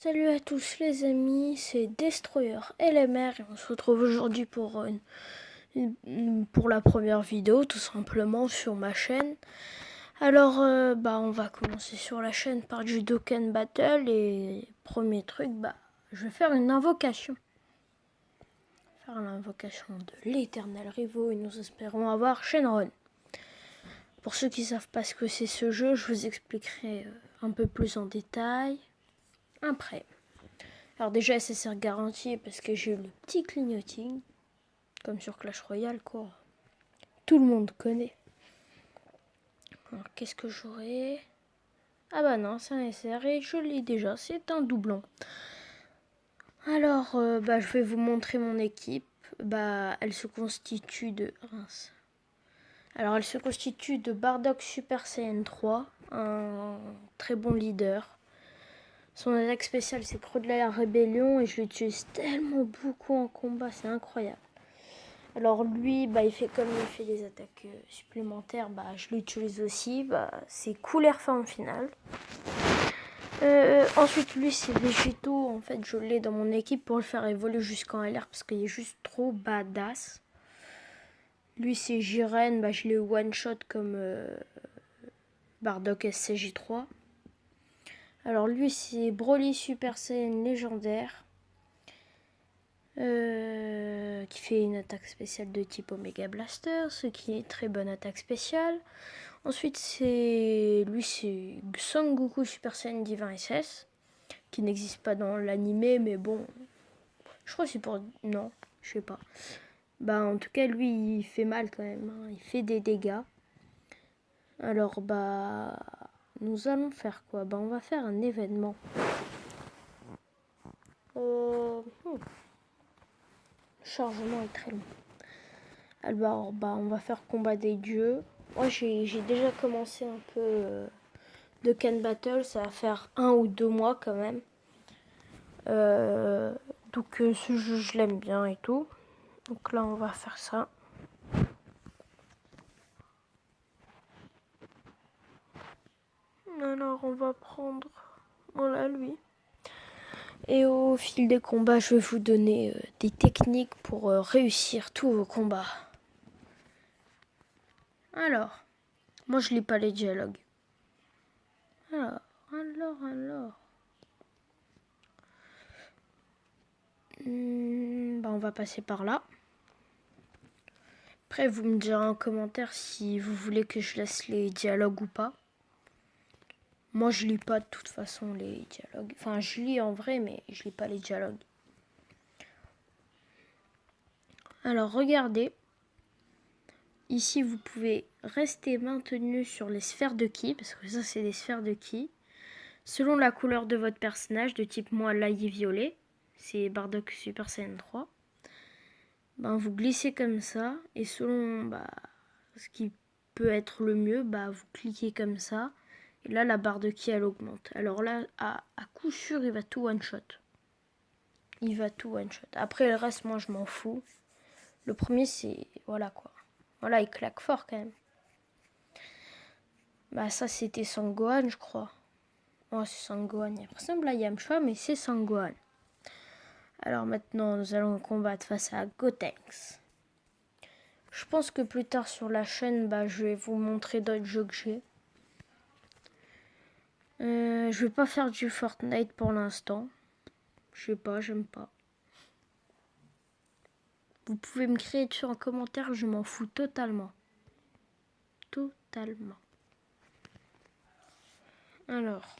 Salut à tous les amis, c'est Destroyer LMR et on se retrouve aujourd'hui pour la première vidéo tout simplement sur ma chaîne. Alors on va commencer sur la chaîne par du Dokkan Battle et premier truc, je vais faire une invocation. Faire l'invocation de l'éternel Rivo et nous espérons avoir Shenron. Pour ceux qui ne savent pas ce que c'est ce jeu, je vous expliquerai un peu plus en détail après. Alors déjà SSR garanti parce que j'ai eu le petit clignoting, comme sur Clash Royale quoi. Tout le monde connaît. Alors qu'est-ce que j'aurai? Ah bah non, c'est un SR et je l'ai déjà, c'est un doublon. Alors je vais vous montrer mon équipe. Elle se constitue de... Alors elle se constitue de Bardock Super Saiyan 3, un très bon leader. Son attaque spéciale c'est Creux de la Rébellion et je l'utilise tellement beaucoup en combat, c'est incroyable. Alors lui, il fait comme il fait des attaques supplémentaires, je l'utilise aussi. C'est cool air forme finale. Ensuite lui c'est végétaux, en fait je l'ai dans mon équipe pour le faire évoluer jusqu'en LR parce qu'il est juste trop badass. Lui c'est Jiren, je l'ai one shot comme Bardock SCJ3. Alors lui c'est Broly Super Saiyan légendaire. Qui fait une attaque spéciale de type Omega Blaster, ce qui est très bonne attaque spéciale. Ensuite c'est Son Goku Super Saiyan Divin SS, qui n'existe pas dans l'animé, mais bon, je crois que c'est pour... non, je sais pas. En tout cas lui il fait mal quand même, hein. Il fait des dégâts. Alors nous allons faire quoi? On va faire un événement. Le chargement est très long. Alors on va faire combat des dieux. Moi j'ai déjà commencé un peu Dokkan Battle, ça va faire 1 ou 2 mois quand même. Donc ce jeu je l'aime bien et tout. Donc là on va faire ça. Alors on va prendre, voilà lui. Et au fil des combats je vais vous donner des techniques pour réussir tous vos combats. Alors, moi je lis pas les dialogues. Alors. On va passer par là. Après, vous me direz en commentaire si vous voulez que je laisse les dialogues ou pas. Moi, je lis pas de toute façon les dialogues. Enfin, je lis en vrai, mais je lis pas les dialogues. Alors, regardez. Ici, vous pouvez rester maintenu sur les sphères de ki, parce que ça, c'est des sphères de ki. Selon la couleur de votre personnage, de type moi, l'ail violet, c'est Bardock Super Saiyan 3. Vous glissez comme ça, et selon ce qui peut être le mieux, vous cliquez comme ça. Et là, la barre de ki, elle augmente. Alors là, à coup sûr, il va tout one-shot. Après, le reste, moi, je m'en fous. Le premier, c'est... voilà, quoi. Voilà, il claque fort, quand même. Ça, c'était Sangohan, je crois. Oh, c'est Sangohan. Il ressemble à Yamcha, mais c'est Sangohan. Alors maintenant, nous allons combattre face à Gotenks. Je pense que plus tard sur la chaîne, je vais vous montrer d'autres jeux que j'ai. Je vais pas faire du Fortnite pour l'instant. Je sais pas, j'aime pas. Vous pouvez me crier dessus en commentaire, je m'en fous totalement. Alors,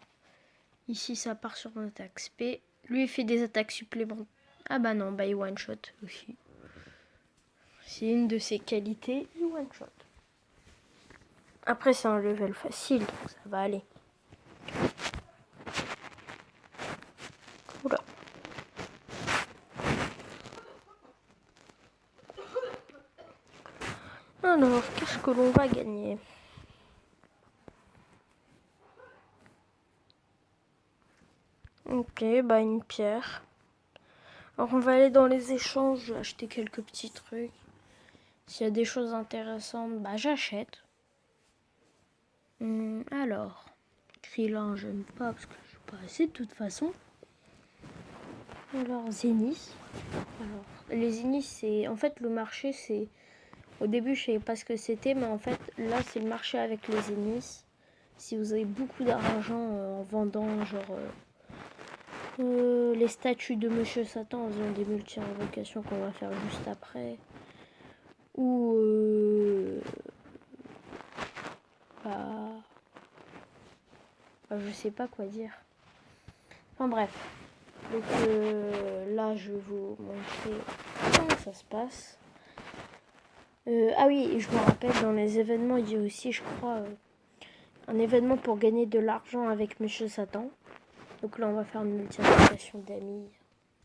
ici ça part sur mon attaque SP. Lui il fait des attaques supplémentaires. Ah non, il one shot aussi. C'est une de ses qualités, il one shot. Après c'est un level facile, donc ça va aller. Oula. Alors, qu'est-ce que l'on va gagner? Ok, une pierre. Alors on va aller dans les échanges, acheter quelques petits trucs. S'il y a des choses intéressantes, j'achète. Alors, Krillin, j'aime pas parce que je suis pas assez de toute façon. Alors, Zenith. Alors, les Zenith, c'est... En fait, le marché, c'est... Au début, je savais pas ce que c'était, mais en fait, là, c'est le marché avec les Zenith. Si vous avez beaucoup d'argent en vendant, genre... les statues de Monsieur Satan en faisant des multi-invocations qu'on va faire juste après. Ou... je sais pas quoi dire. Enfin bref. Donc là, je vais vous montrer comment ça se passe. Ah oui, je me rappelle, dans les événements, il y a aussi, je crois, un événement pour gagner de l'argent avec Monsieur Satan. Donc là, on va faire une multiplication d'amis.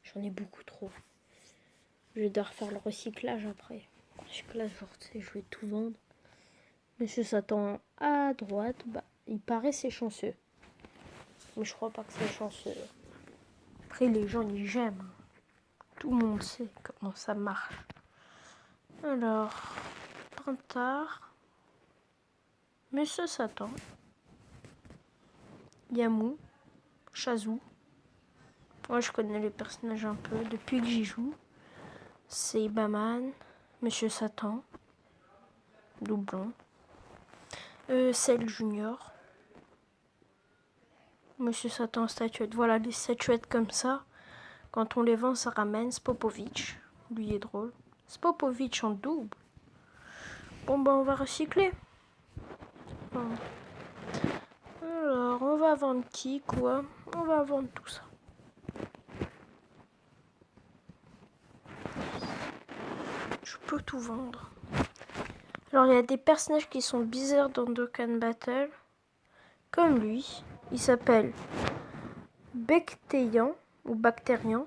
J'en ai beaucoup trop. Je vais devoir faire le recyclage après. Recyclage, genre, tu sais, je vais tout vendre. Monsieur Satan à droite, bah, il paraît c'est chanceux. Mais je crois pas que c'est chanceux. Après, les gens, ils j'aiment. Tout le monde sait comment ça marche. Alors, Pantard, Monsieur Satan, Yamu, Shazou. Moi, je connais les personnages un peu depuis que j'y joue. C'est Baman, Monsieur Satan, Doublon, Cell Junior, Monsieur Satan statuette. Voilà, les statuettes comme ça. Quand on les vend, ça ramène Spopovich. Lui il est drôle. Spopovich en double. Bon, ben, on va recycler. Bon. Alors, on va vendre qui, quoi? On va vendre tout ça. Je peux tout vendre. Alors, il y a des personnages qui sont bizarres dans Dokkan Battle. Comme lui. Il s'appelle Bectéian ou Bactérien.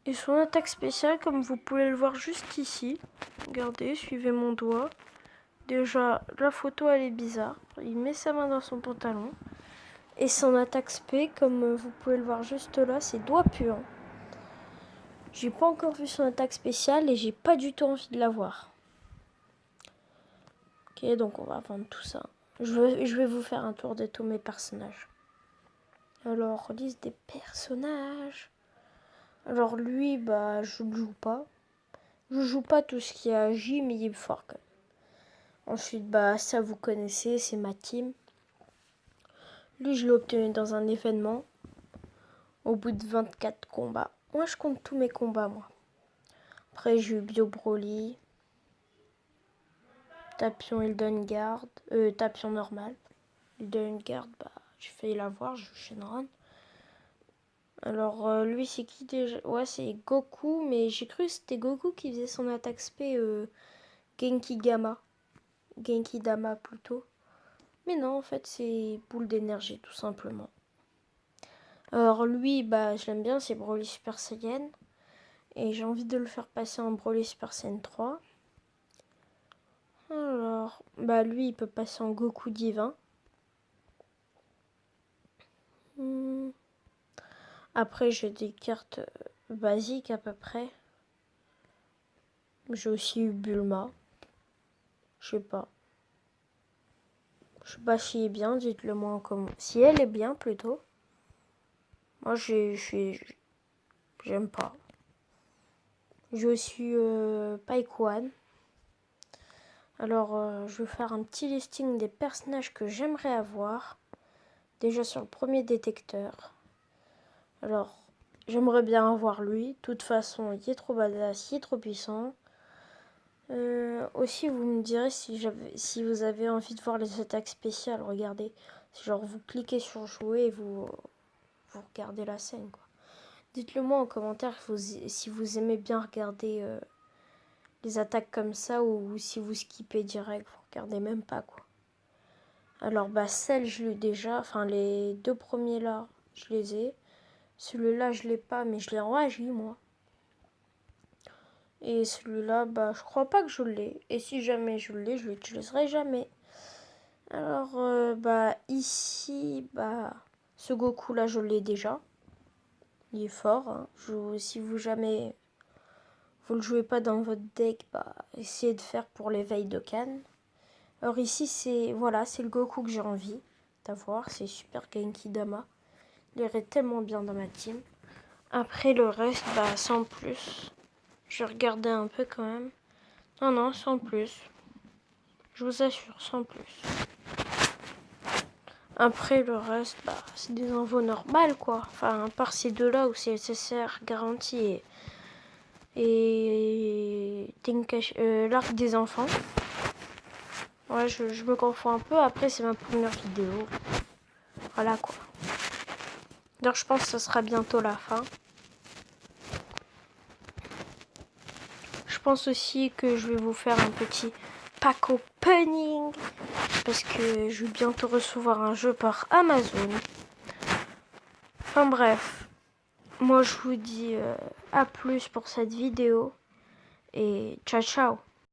Et son attaque spéciale, comme vous pouvez le voir juste ici. Regardez, suivez mon doigt. Déjà, la photo, elle est bizarre. Il met sa main dans son pantalon. Et son attaque spé, comme vous pouvez le voir juste là, c'est doigt puant. J'ai pas encore vu son attaque spéciale et j'ai pas du tout envie de la voir. Ok, donc on va vendre tout ça. Je vais vous faire un tour de tous mes personnages. Alors, liste des personnages. Alors lui, bah, je ne joue pas. Je joue pas tout ce qui a J, mais il est fort quand même. Ensuite, bah, ça vous connaissez, c'est ma team. Lui, je l'ai obtenu dans un événement. Au bout de 24 combats. Moi, je compte tous mes combats, moi. Après, j'ai eu Bio Broly. Tapion Hildengard. Tapion normal. Hildengard, bah, j'ai failli l'avoir, je joue Shenron. Alors, lui, c'est qui déjà? Ouais, c'est Goku, mais j'ai cru que c'était Goku qui faisait son attaque spé Genki Dama plutôt. Mais non, en fait, c'est boule d'énergie, tout simplement. Alors, lui, bah, je l'aime bien, c'est Broly Super Saiyan. Et j'ai envie de le faire passer en Broly Super Saiyan 3. Alors, bah, lui, il peut passer en Goku Divin. Après, j'ai des cartes basiques à peu près. J'ai aussi eu Bulma. Je sais pas. Je sais pas si elle est bien, dites-le moi en commentaire. Si elle est bien plutôt. Moi, j'aime pas. J'ai aussi Paikwan. Alors, je vais faire un petit listing des personnages que j'aimerais avoir. Déjà sur le premier détecteur. Alors, j'aimerais bien avoir lui. De toute façon, il est trop badass, il est trop puissant. Aussi, vous me direz si vous avez envie de voir les attaques spéciales. Regardez, genre vous cliquez sur jouer et vous regardez la scène, quoi. Dites-le moi en commentaire si vous aimez bien regarder les attaques comme ça ou si vous skippez direct, vous regardez même pas, quoi. Alors, bah, celle, je l'ai déjà. Enfin, les deux premiers là, je les ai. Celui-là, je l'ai pas, mais je l'ai en AJ, moi. Et celui-là, bah, je crois pas que je l'ai. Et si jamais je l'ai, je l'utiliserai jamais. Alors, bah, ici, bah, ce Goku-là, je l'ai déjà. Il est fort. Hein. Si vous jamais vous le jouez pas dans votre deck, bah, essayez de faire pour l'éveil de Cannes. Alors ici, c'est le Goku que j'ai envie d'avoir. C'est Super Genki Dama. Il irait tellement bien dans ma team. Après le reste, bah sans plus. Je regardais un peu quand même. Non, sans plus. Je vous assure, sans plus. Après le reste, bah c'est des infos normales quoi. Enfin, à part ces deux-là où c'est SSR garanti et l'arc des enfants. Ouais, je me confonds un peu. Après, c'est ma première vidéo. Voilà quoi. Donc je pense que ce sera bientôt la fin. Je pense aussi que je vais vous faire un petit pack opening parce que je vais bientôt recevoir un jeu par Amazon. Enfin bref, moi je vous dis à plus pour cette vidéo et ciao ciao.